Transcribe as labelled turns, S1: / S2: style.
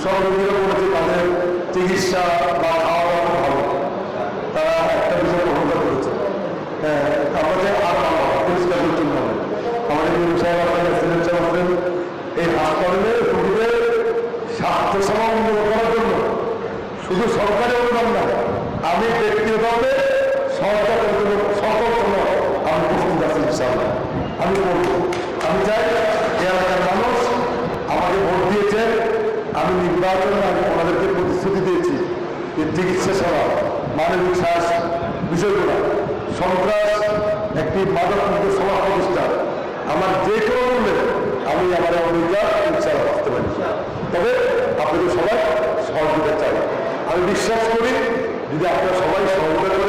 S1: সহযোগীরা বলেছে তাদের চিকিৎসা বা খাওয়া দাওয়া ভালো, তারা একটা বিষয় গ্রহণ করেছে। হ্যাঁ, আমাদের আর পরিষ্কার পরিচ্ছন্ন হবে। আমাদের সাহেব আপনার সিলেট আছেন, এই হাসপাতালে রোগীদের স্বাস্থ্যসেবা উন্নত করার জন্য শুধু সরকারি অনুদান না, আমি ব্যক্তিগতভাবে সরকার সকল সময় আমি প্রস্তুত আছি ইনশাআল্লাহ। আমি বলব, আমি চাই যে এলাকার মানুষ আমাকে ভোট দিয়েছেন, আমি নির্বাচনে আমি ওনাদেরকে প্রতিশ্রুতি দিয়েছি যে চিকিৎসা সেবা, মানবিক সাহায্য বিষয়গুলো, সন্ত্রাস একটি মাদক মুক্ত সমাজ প্রতিষ্ঠা, আমার যে কোনো মূল্যে আমি আমার অধিকার ইনশাআল্লাহ করতে পারি। তবে আপনাদের সবাই সহযোগিতা চাই। আমি বিশ্বাস করি যদি আপনারা সবাই সহযোগিতা